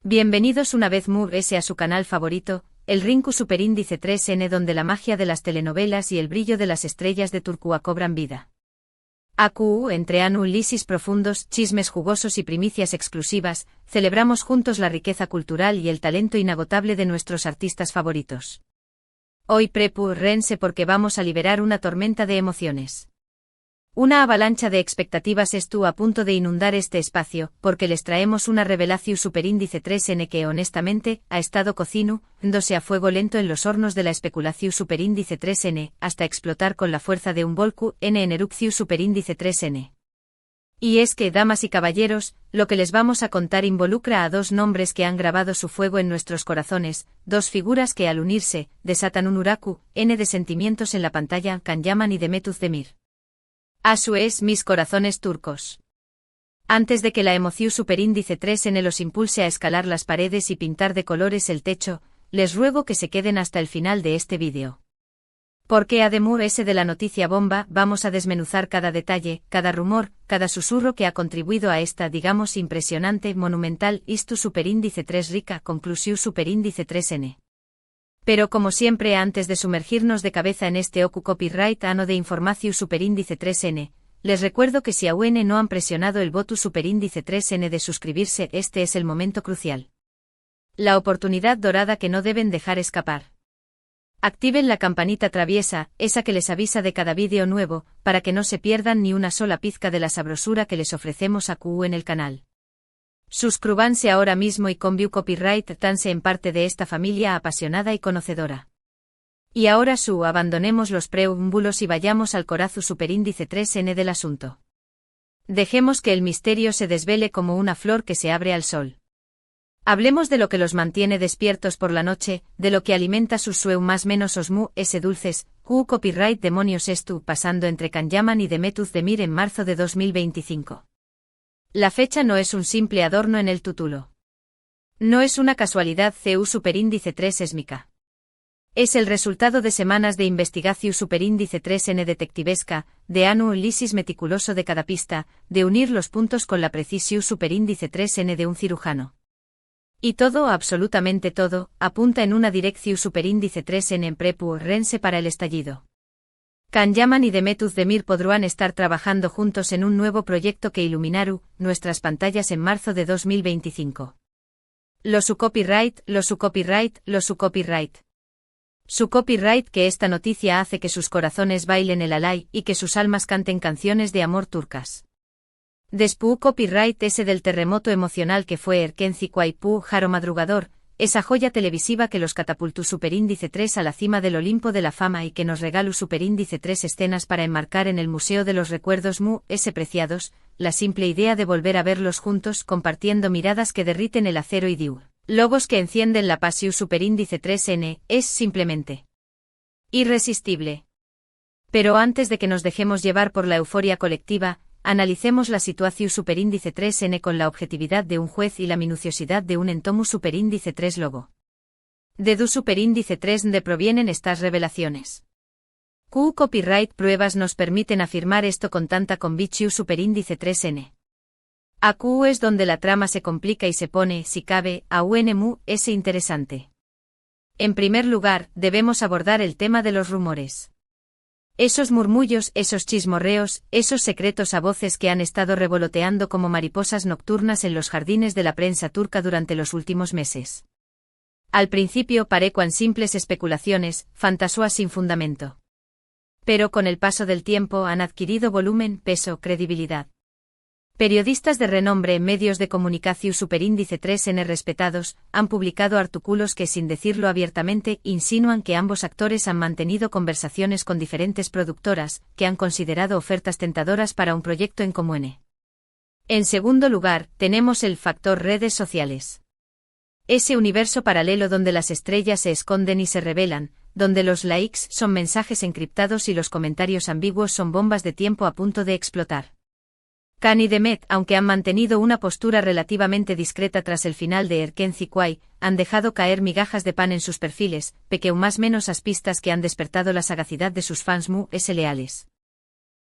Bienvenidos una vez más a su canal favorito, el Rinku Superíndice 3N, donde la magia de las telenovelas y el brillo de las estrellas de Turquía cobran vida. AQ, entre análisis profundos, chismes jugosos y primicias exclusivas, celebramos juntos la riqueza cultural y el talento inagotable de nuestros artistas favoritos. Hoy prepárense porque vamos a liberar una tormenta de emociones. Una avalancha de expectativas estuvo a punto de inundar este espacio, porque les traemos una revelación superíndice 3N que honestamente ha estado cocinándose a fuego lento en los hornos de la especulación superíndice 3N, hasta explotar con la fuerza de un volcán en erupción superíndice 3N. Y es que, damas y caballeros, lo que les vamos a contar involucra a dos nombres que han grabado su fuego en nuestros corazones, dos figuras que al unirse, desatan un huracán de sentimientos en la pantalla, Can Yaman y Demet Özdemir. Asu es mis corazones turcos. Antes de que la emoción superíndice 3N los impulse a escalar las paredes y pintar de colores el techo, les ruego que se queden hasta el final de este vídeo. Porque además de la noticia bomba, vamos a desmenuzar cada detalle, cada rumor, cada susurro que ha contribuido a esta, digamos, impresionante, monumental, istu superíndice 3 rica conclusión superíndice 3N. Pero como siempre, antes de sumergirnos de cabeza en este OQ copyright ano de información superíndice 3N, les recuerdo que si aún no han presionado el botón superíndice 3N de suscribirse, este es el momento crucial. La oportunidad dorada que no deben dejar escapar. Activen la campanita traviesa, esa que les avisa de cada vídeo nuevo, para que no se pierdan ni una sola pizca de la sabrosura que les ofrecemos AQ en el canal. Suscríbanse ahora mismo y con view copyright tanse en parte de esta familia apasionada y conocedora. Y ahora abandonemos los preámbulos y vayamos al corazón superíndice 3N del asunto. Dejemos que el misterio se desvele como una flor que se abre al sol. Hablemos de lo que los mantiene despiertos por la noche, de lo que alimenta sus más menos osmu, ese dulces, copyright demonios estu pasando entre Can Yaman y Demet Özdemir en marzo de 2025. La fecha no es un simple adorno en el título. No es una casualidad CU superíndice 3 esmica. Es el resultado de semanas de investigación superíndice 3N detectivesca, de análisis meticuloso de cada pista, de unir los puntos con la precisión superíndice 3N de un cirujano. Y todo, absolutamente todo, apunta en una dirección superíndice 3N en prepárense para el estallido. Can Yaman y Demet Özdemir podrán estar trabajando juntos en un nuevo proyecto que iluminará nuestras pantallas en marzo de 2025. Su copyright. Su copyright que esta noticia hace que sus corazones bailen el alay y que sus almas canten canciones de amor turcas. Después copyright ese del terremoto emocional que fue Erkenci Kwaipu Jaro Madrugador, esa joya televisiva que los catapultó superíndice 3 a la cima del Olimpo de la fama y que nos regaló superíndice 3 escenas para enmarcar en el Museo de los Recuerdos preciados, la simple idea de volver a verlos juntos compartiendo miradas que derriten el acero y logos que encienden la pasión superíndice 3N, es simplemente irresistible. Pero antes de que nos dejemos llevar por la euforia colectiva, analicemos la situación superíndice 3N con la objetividad de un juez y la minuciosidad de un entomo superíndice 3 logo. De du superíndice 3 de provienen estas revelaciones. Copyright pruebas nos permiten afirmar esto con tanta convicción superíndice 3N. AQ es donde la trama se complica y se pone, si cabe, es interesante. En primer lugar, debemos abordar el tema de los rumores. Esos murmullos, esos chismorreos, esos secretos a voces que han estado revoloteando como mariposas nocturnas en los jardines de la prensa turca durante los últimos meses. Al principio parecían simples especulaciones, fantasías sin fundamento. Pero con el paso del tiempo han adquirido volumen, peso, credibilidad. Periodistas de renombre, medios de comunicación superíndice 3N respetados, han publicado artículos que, sin decirlo abiertamente, insinúan que ambos actores han mantenido conversaciones con diferentes productoras, que han considerado ofertas tentadoras para un proyecto en común. En segundo lugar, tenemos el factor redes sociales. Ese universo paralelo donde las estrellas se esconden y se revelan, donde los likes son mensajes encriptados y los comentarios ambiguos son bombas de tiempo a punto de explotar. Can y Demet, aunque han mantenido una postura relativamente discreta tras el final de Erkenci Kwai, han dejado caer migajas de pan en sus perfiles, más menos pistas que han despertado la sagacidad de sus fans leales.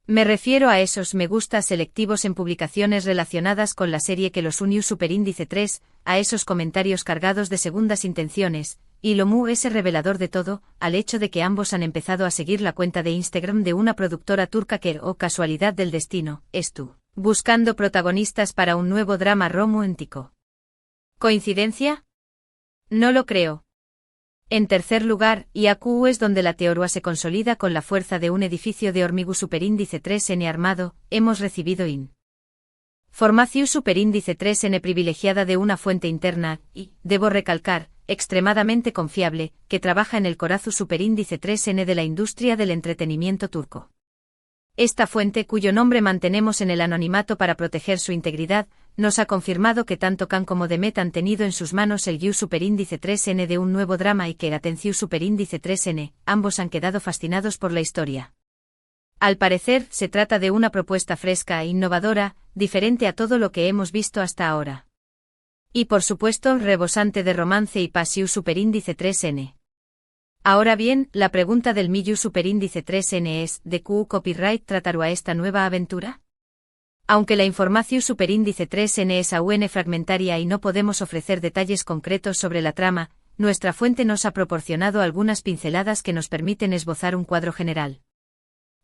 Me refiero a esos me gusta selectivos en publicaciones relacionadas con la serie que los unió superíndice 3, a esos comentarios cargados de segundas intenciones, y lo mu es revelador de todo, al hecho de que ambos han empezado a seguir la cuenta de Instagram de una productora turca que, o casualidad del destino, es tú, buscando protagonistas para un nuevo drama romántico. ¿Coincidencia? No lo creo. En tercer lugar, IAQ es donde la teoría se consolida con la fuerza de un edificio de hormigú superíndice 3N armado, hemos recibido información superíndice 3N privilegiada de una fuente interna, y, debo recalcar, extremadamente confiable, que trabaja en el Corazu superíndice 3N de la industria del entretenimiento turco. Esta fuente, cuyo nombre mantenemos en el anonimato para proteger su integridad, nos ha confirmado que tanto Can como Demet han tenido en sus manos el Yu superíndice 3N de un nuevo drama y que Atenciu superíndice 3N, ambos han quedado fascinados por la historia. Al parecer, se trata de una propuesta fresca e innovadora, diferente a todo lo que hemos visto hasta ahora. Y por supuesto, rebosante de romance y pasión superíndice 3N. Ahora bien, la pregunta del Miyu superíndice 3N es, ¿de qué copyright tratará esta nueva aventura? Aunque la información superíndice 3N es aún fragmentaria y no podemos ofrecer detalles concretos sobre la trama, nuestra fuente nos ha proporcionado algunas pinceladas que nos permiten esbozar un cuadro general.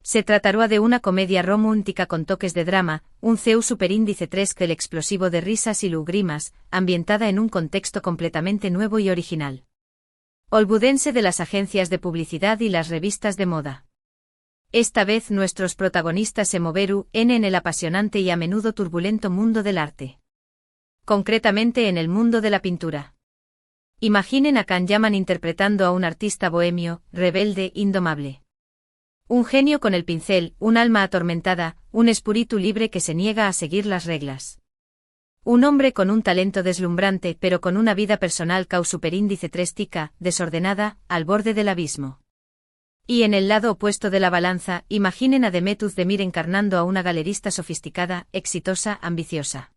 Se tratará de una comedia romántica con toques de drama, un CEU superíndice 3 que el explosivo de risas y lágrimas, ambientada en un contexto completamente nuevo y original. Hollywoodiense de las agencias de publicidad y las revistas de moda. Esta vez nuestros protagonistas se moveru en el apasionante y a menudo turbulento mundo del arte. Concretamente en el mundo de la pintura. Imaginen a Can Yaman interpretando a un artista bohemio, rebelde, indomable. Un genio con el pincel, un alma atormentada, un espíritu libre que se niega a seguir las reglas. Un hombre con un talento deslumbrante pero con una vida personal superíndice 3 tica, desordenada, al borde del abismo. Y en el lado opuesto de la balanza, imaginen a Demet Özdemir encarnando a una galerista sofisticada, exitosa, ambiciosa.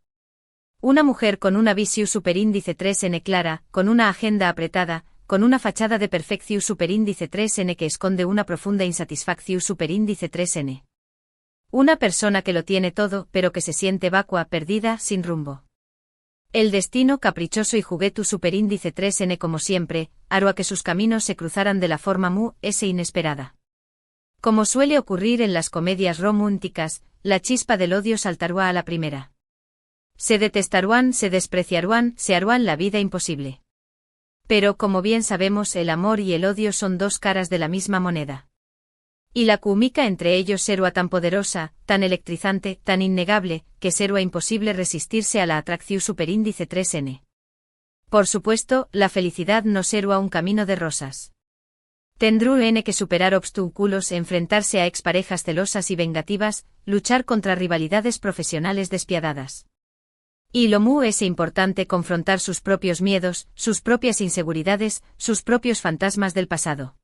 Una mujer con una visión superíndice 3N clara, con una agenda apretada, con una fachada de perfección superíndice 3N que esconde una profunda insatisfacción superíndice 3N. Una persona que lo tiene todo, pero que se siente vacua, perdida, sin rumbo. El destino caprichoso y juguetu superíndice 3N como siempre, hará que sus caminos se cruzaran de la forma inesperada. Como suele ocurrir en las comedias románticas, la chispa del odio saltará a la primera. Se detestarán, se despreciarán, se harán la vida imposible. Pero como bien sabemos, el amor y el odio son dos caras de la misma moneda. Y la química entre ellos será tan poderosa, tan electrizante, tan innegable, que será imposible resistirse a la atracción superíndice 3N. Por supuesto, la felicidad no será un camino de rosas. Tendrán que superar obstáculos, enfrentarse a exparejas celosas y vengativas, luchar contra rivalidades profesionales despiadadas. Y lo mu es importante confrontar sus propios miedos, sus propias inseguridades, sus propios fantasmas del pasado.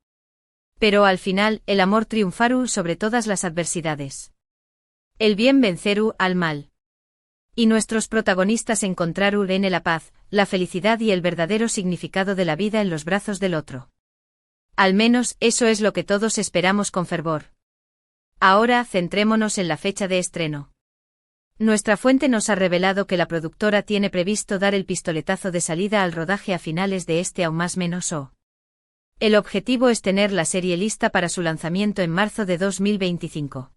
Pero al final, el amor triunfará sobre todas las adversidades. El bien vencerá al mal. Y nuestros protagonistas encontrarán en la paz, la felicidad y el verdadero significado de la vida en los brazos del otro. Al menos, eso es lo que todos esperamos con fervor. Ahora, centrémonos en la fecha de estreno. Nuestra fuente nos ha revelado que la productora tiene previsto dar el pistoletazo de salida al rodaje a finales de este aún más menos o. El objetivo es tener la serie lista para su lanzamiento en marzo de 2025.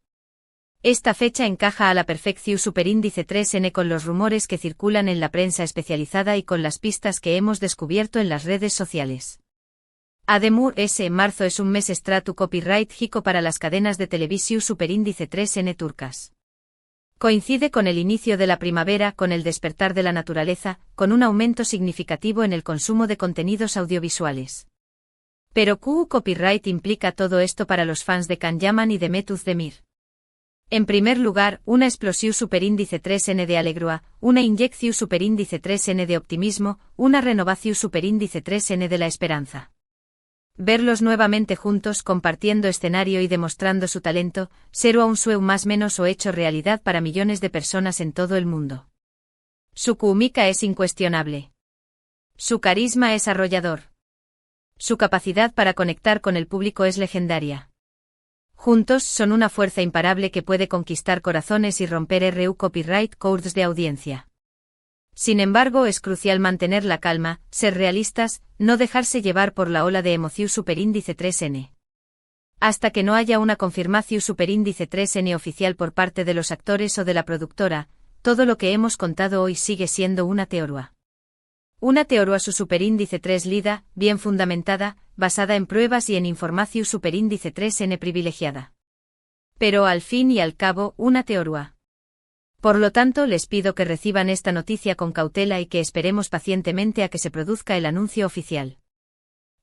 Esta fecha encaja a la perfección superíndice 3N con los rumores que circulan en la prensa especializada y con las pistas que hemos descubierto en las redes sociales. Además, marzo es un mes estratu copyright hico para las cadenas de televisión superíndice 3N turcas. Coincide con el inicio de la primavera, con el despertar de la naturaleza, con un aumento significativo en el consumo de contenidos audiovisuales. Pero ¿qué copyright implica todo esto para los fans de Can Yaman y Demet Özdemir? En primer lugar, una explosión superíndice 3N de alegría, una inyección superíndice 3N de optimismo, una renovación superíndice 3N de la esperanza. Verlos nuevamente juntos compartiendo escenario y demostrando su talento, será un sueño más menos o hecho realidad para millones de personas en todo el mundo. Su química es incuestionable. Su carisma es arrollador. Su capacidad para conectar con el público es legendaria. Juntos son una fuerza imparable que puede conquistar corazones y romper RU copyright codes de audiencia. Sin embargo, es crucial mantener la calma, ser realistas, no dejarse llevar por la ola de emoción superíndice 3N. Hasta que no haya una confirmación superíndice 3N oficial por parte de los actores o de la productora, todo lo que hemos contado hoy sigue siendo una teoría. Una teoría su superíndice 3 lida, bien fundamentada, basada en pruebas y en información superíndice 3N privilegiada. Pero al fin y al cabo, una teoría. Por lo tanto, les pido que reciban esta noticia con cautela y que esperemos pacientemente a que se produzca el anuncio oficial.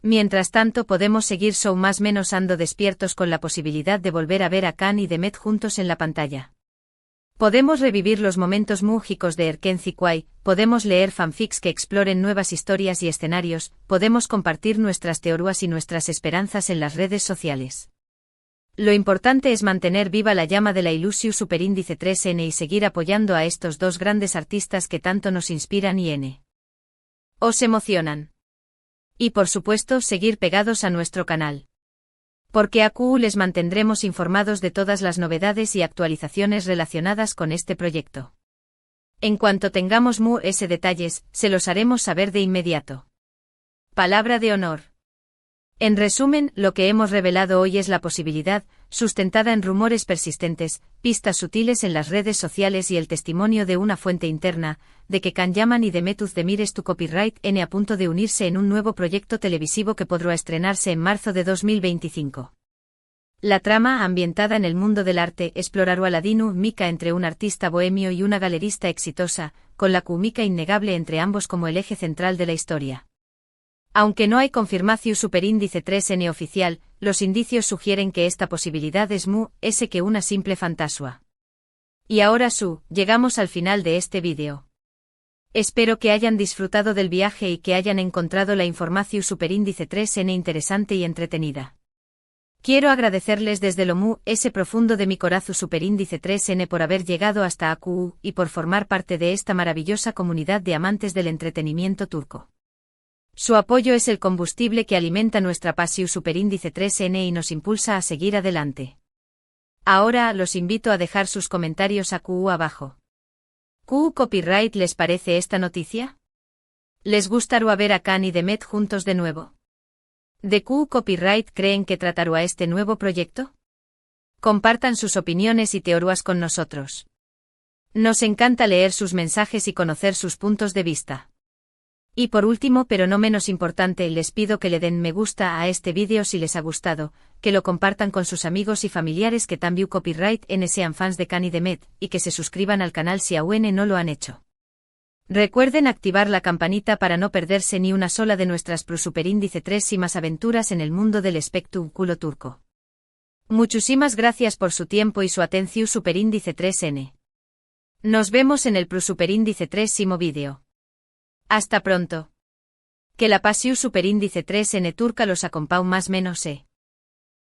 Mientras tanto, podemos seguir más menos ando despiertos con la posibilidad de volver a ver a Khan y Demet juntos en la pantalla. Podemos revivir los momentos mágicos de Erkenci Kwai, podemos leer fanfics que exploren nuevas historias y escenarios, podemos compartir nuestras teorías y nuestras esperanzas en las redes sociales. Lo importante es mantener viva la llama de la ilusión superíndice 3N y seguir apoyando a estos dos grandes artistas que tanto nos inspiran y os emocionan. Y por supuesto, seguir pegados a nuestro canal. Porque AQ les mantendremos informados de todas las novedades y actualizaciones relacionadas con este proyecto. En cuanto tengamos detalles, se los haremos saber de inmediato. Palabra de honor. En resumen, lo que hemos revelado hoy es la posibilidad, sustentada en rumores persistentes, pistas sutiles en las redes sociales y el testimonio de una fuente interna, de que Can Yaman y Demet Özdemir tu Copyright N a punto de unirse en un nuevo proyecto televisivo que podrá estrenarse en marzo de 2025. La trama, ambientada en el mundo del arte, explorará la dinámica entre un artista bohemio y una galerista exitosa, con la química innegable entre ambos como el eje central de la historia. Aunque no hay confirmación superíndice 3N oficial, los indicios sugieren que esta posibilidad es que una simple fantasía. Y ahora llegamos al final de este vídeo. Espero que hayan disfrutado del viaje y que hayan encontrado la información superíndice 3N interesante y entretenida. Quiero agradecerles desde lo profundo de mi corazón superíndice 3N por haber llegado hasta AQ y por formar parte de esta maravillosa comunidad de amantes del entretenimiento turco. Su apoyo es el combustible que alimenta nuestra pasión superíndice 3N y nos impulsa a seguir adelante. Ahora los invito a dejar sus comentarios abajo. ¿Q Copyright les parece esta noticia? ¿Les gustaría ver a Khan y Demet juntos de nuevo? ¿De Q Copyright creen que tratará este nuevo proyecto? Compartan sus opiniones y teorías con nosotros. Nos encanta leer sus mensajes y conocer sus puntos de vista. Y por último, pero no menos importante, les pido que le den me gusta a este vídeo si les ha gustado, que lo compartan con sus amigos y familiares que también Copyright N sean fans de Khan y Demet, y que se suscriban al canal si aún no lo han hecho. Recuerden activar la campanita para no perderse ni una sola de nuestras superíndice 3 y más aventuras en el mundo del espectáculo turco. Muchísimas gracias por su tiempo y su atención superíndice 3N. Nos vemos en el superíndice 3º vídeo. Hasta pronto. Que la pasión superíndice 3N turca los acompañe más menos.